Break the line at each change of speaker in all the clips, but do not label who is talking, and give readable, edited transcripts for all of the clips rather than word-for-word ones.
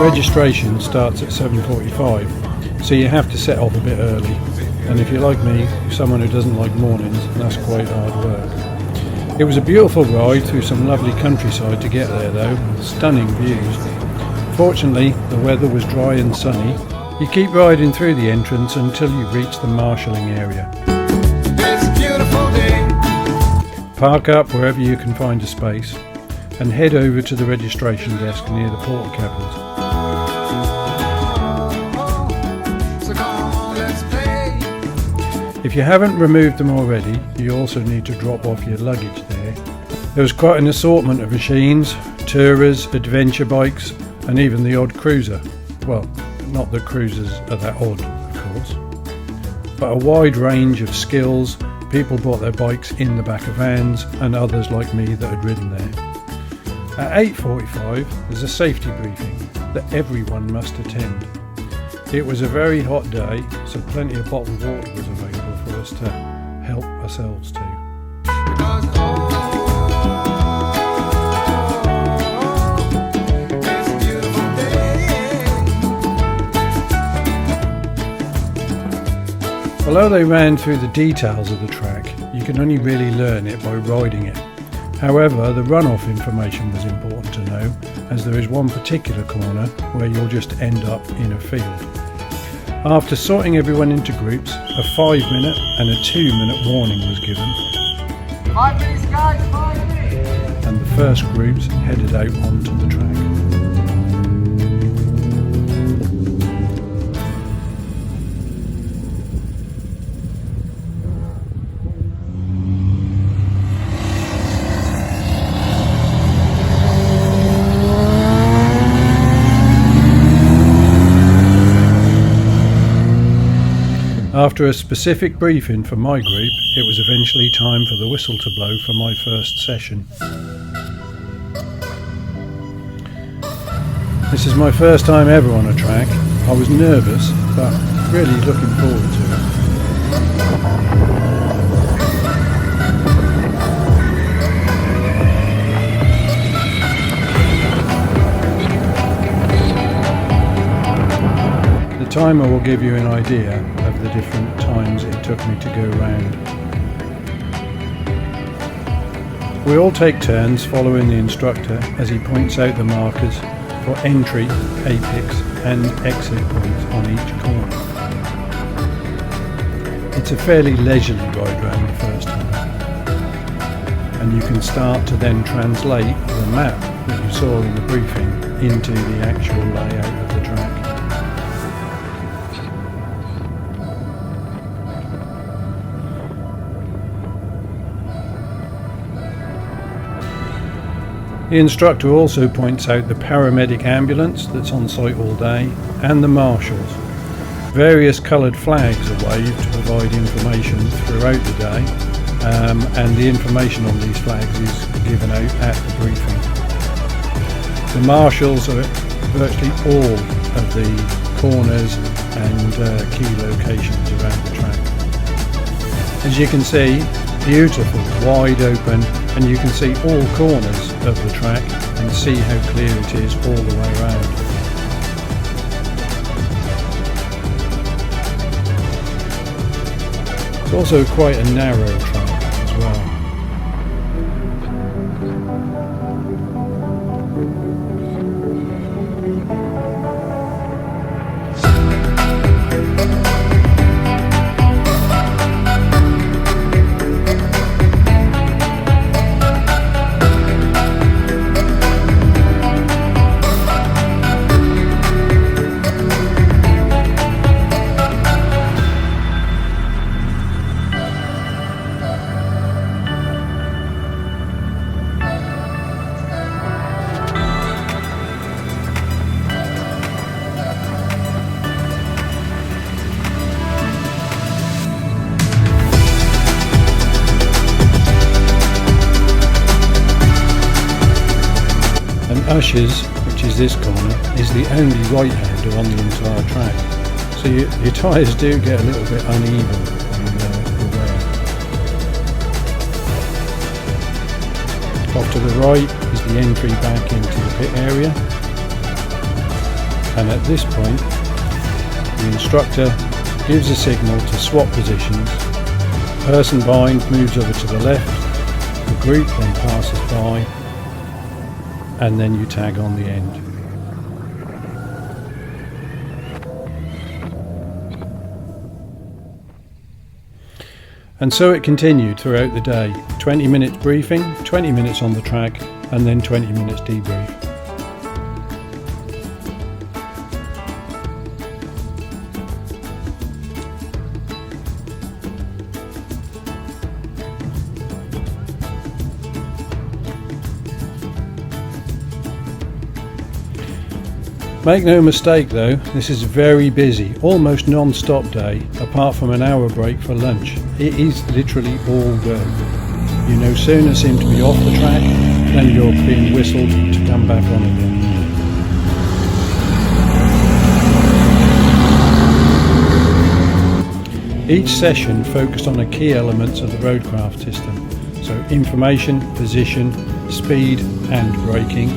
registration starts at 7:45, so you have to set off a bit early, and if you're like me, someone who doesn't like mornings, that's quite hard work. It was a beautiful ride through some lovely countryside to get there though, stunning views. Fortunately, the weather was dry and sunny. You keep riding through the entrance until you reach the marshalling area.
It's a beautiful day.
Park up wherever you can find a space and head over to the registration desk near the porta cabins.
So come on, let's play.
If you haven't removed them already, you also need to drop off your luggage there. There was quite an assortment of machines, tourers, adventure bikes, and even the odd cruiser. Well, not that cruisers are that odd, of course. But a wide range of skills. People brought their bikes in the back of vans, and others like me that had ridden there. At 8:45, there's a safety briefing that everyone must attend. It was a very hot day, so plenty of bottled water was available for us to help ourselves to.
Because, it's a beautiful day.
Although they ran through the details of the track, you can only really learn it by riding it. However, the runoff information was important to know, as there is one particular corner where you'll just end up in a field. After sorting everyone into groups, a 5-minute and a 2-minute warning was given,
5 minutes, guys, 5 minutes.
and the first groups headed out onto the track. After a specific briefing for my group, it was eventually time for the whistle to blow for my first session. This is my first time ever on a track. I was nervous, but really looking forward to it. The timer will give you an idea of the different times it took me to go round. We all take turns following the instructor as he points out the markers for entry, apex and exit points on each corner. It's a fairly leisurely ride round the first time, and you can start to then translate the map that you saw in the briefing into the actual layout of the track. The instructor also points out the paramedic ambulance that's on site all day and the marshals. Various coloured flags are waved to provide information throughout the day, and the information on these flags is given out at the briefing. The marshals are at virtually all of the corners and key locations around the track. As you can see, beautiful, wide open, and you can see all corners of the track and see how clear it is all the way around. It's also quite a narrow track as well. Ushers, which is this corner, is the only right-hander on the entire track, so your tyres do get a little bit uneven on the wear. Off to the right is the entry back into the pit area. and at this point the instructor gives a signal to swap positions. The person behind moves over to the left, the group then passes by, and then you tag on the end. And so it continued throughout the day. 20 minutes briefing, 20 minutes on the track, and then 20 minutes debrief. Make no mistake though, this is a very busy, almost non-stop day, apart from an hour break for lunch. It is literally all go. You no sooner seem to be off the track than you're being whistled to come back on again. Each session focused on the key elements of the roadcraft system, so information, position, speed and braking,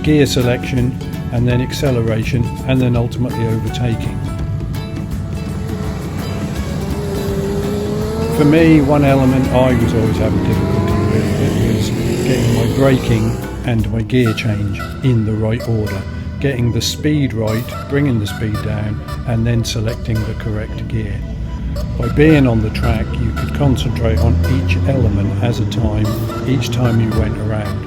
gear selection, and then acceleration, and then ultimately overtaking. For me, one element I was always having difficulty with was getting my braking and my gear change in the right order, getting the speed right, bringing the speed down, and then selecting the correct gear. By being on the track, you could concentrate on each element as a time, each time you went around.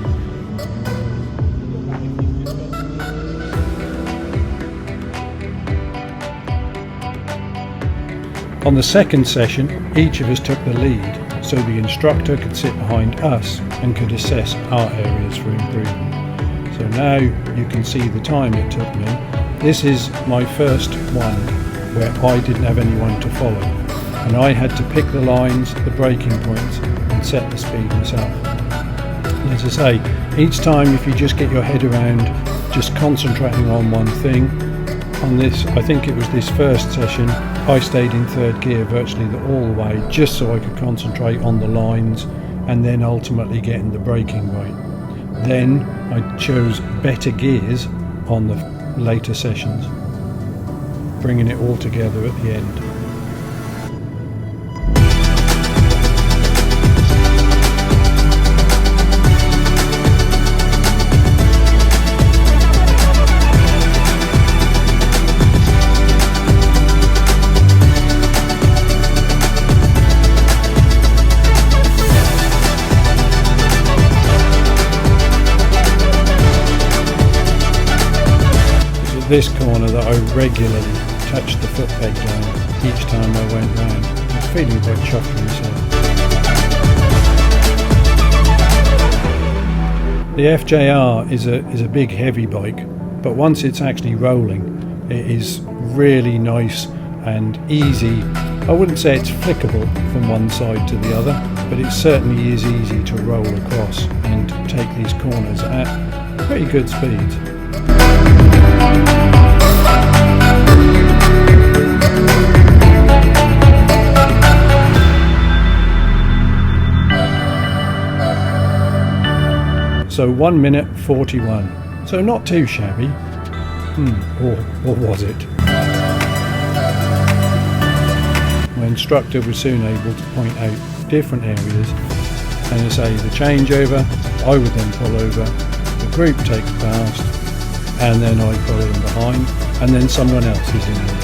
On the second session, each of us took the lead, so the instructor could sit behind us and could assess our areas for improvement. So now you can see the time it took me. This is my first one where I didn't have anyone to follow, and I had to pick the lines, the braking points, and set the speed myself. As I say, each time if you just get your head around just concentrating on one thing, on this, I think it was this first session, I stayed in third gear virtually all the way just so I could concentrate on the lines and then ultimately getting the braking right. Then I chose better gears on the later sessions, bringing it all together at the end. This corner that I regularly touched the foot peg down each time I went round. I was feeling quite chuffed with myself. The FJR is a big heavy bike, but once it's actually rolling, it is really nice and easy. I wouldn't say it's flickable from one side to the other, but it certainly is easy to roll across and take these corners at pretty good speeds. So 1 minute 41, so not too shabby, or was it? My instructor was soon able to point out different areas, and to say the changeover, I would then pull over, the group takes past, and then I follow them behind, and then someone else is in there.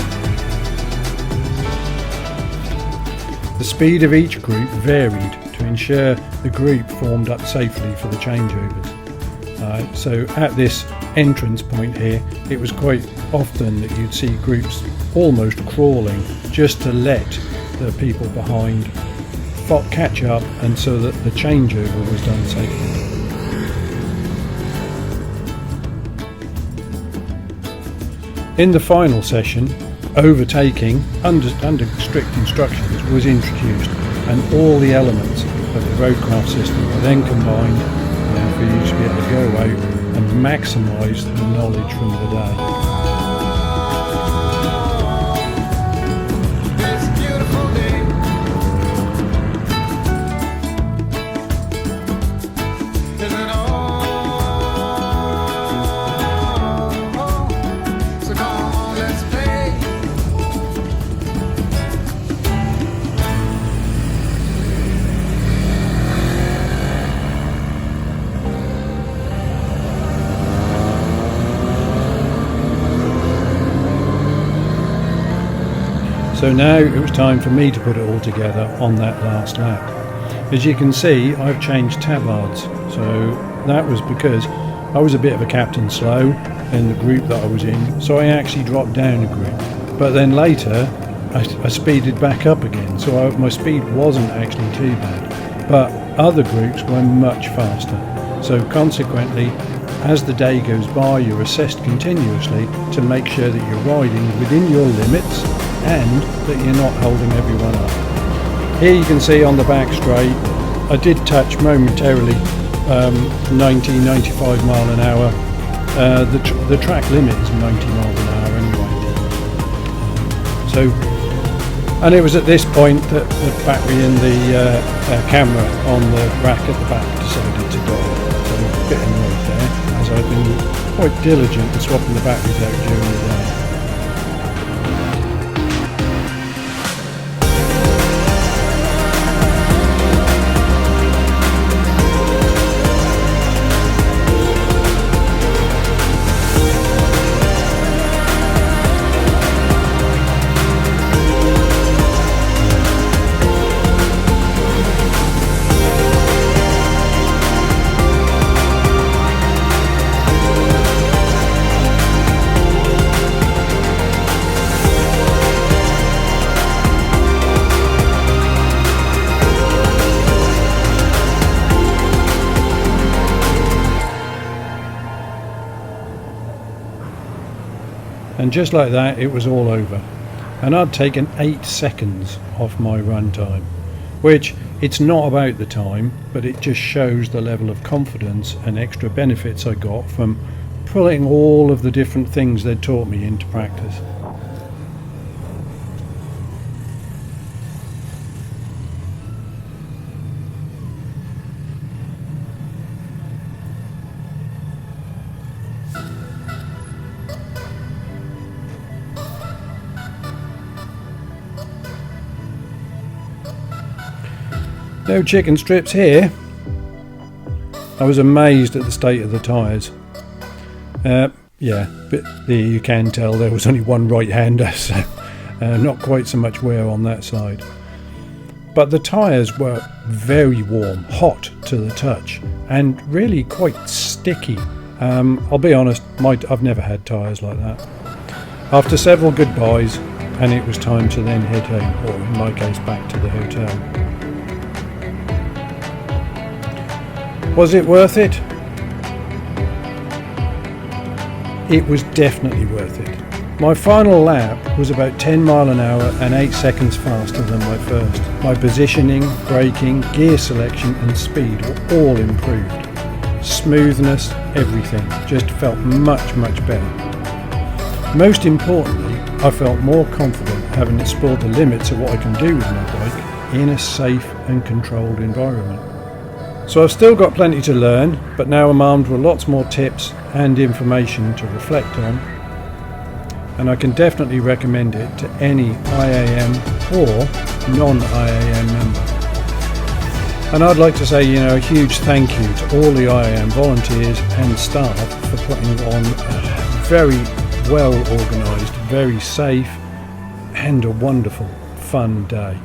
The speed of each group varied to ensure the group formed up safely for the changeovers. So at this entrance point here, it was quite often that you'd see groups almost crawling just to let the people behind catch up, and so that the changeover was done safely. In the final session, overtaking under strict instructions was introduced, and all the elements of the roadcraft system were then combined for you to be able to go out and maximise the knowledge from the day. So now it was time for me to put it all together on that last lap. As you can see, I've changed tabards, so that was because I was a bit of a captain slow in the group that I was in, so I actually dropped down a group. But then later I speeded back up again, so my speed wasn't actually too bad. But other groups were much faster. So consequently, as the day goes by, you're assessed continuously to make sure that you're riding within your limits and that you're not holding everyone up. Here you can see on the back straight, I did touch momentarily 95 mile an hour. The track limit is 90 miles an hour anyway. And it was at this point that the battery in the camera on the rack at the back decided to die. So a bit annoyed there, as I've been quite diligent in swapping the batteries out during the day. And just like that, it was all over. And I'd taken 8 seconds off my run time, which it's not about the time, but it just shows the level of confidence and extra benefits I got from pulling all of the different things they'd taught me into practice. No chicken strips here. I was amazed at the state of the tyres. Yeah, but there you can tell there was only one right-hander, so not quite so much wear on that side. But the tyres were very warm, hot to the touch, and really quite sticky. I'll be honest, I've never had tyres like that. After several goodbyes, and it was time to then head home, or in my case back to the hotel. Was it worth it? It was definitely worth it. My final lap was about 10 mile an hour and 8 seconds faster than my first. My positioning, braking, gear selection and speed were all improved. Smoothness, everything just felt much better. Most importantly, I felt more confident having explored the limits of what I can do with my bike in a safe and controlled environment. So I've still got plenty to learn, but now I'm armed with lots more tips and information to reflect on, and I can definitely recommend it to any IAM or non-IAM member. And I'd like to say, a huge thank you to all the IAM volunteers and staff for putting on a very well organised, very safe and a wonderful, fun day.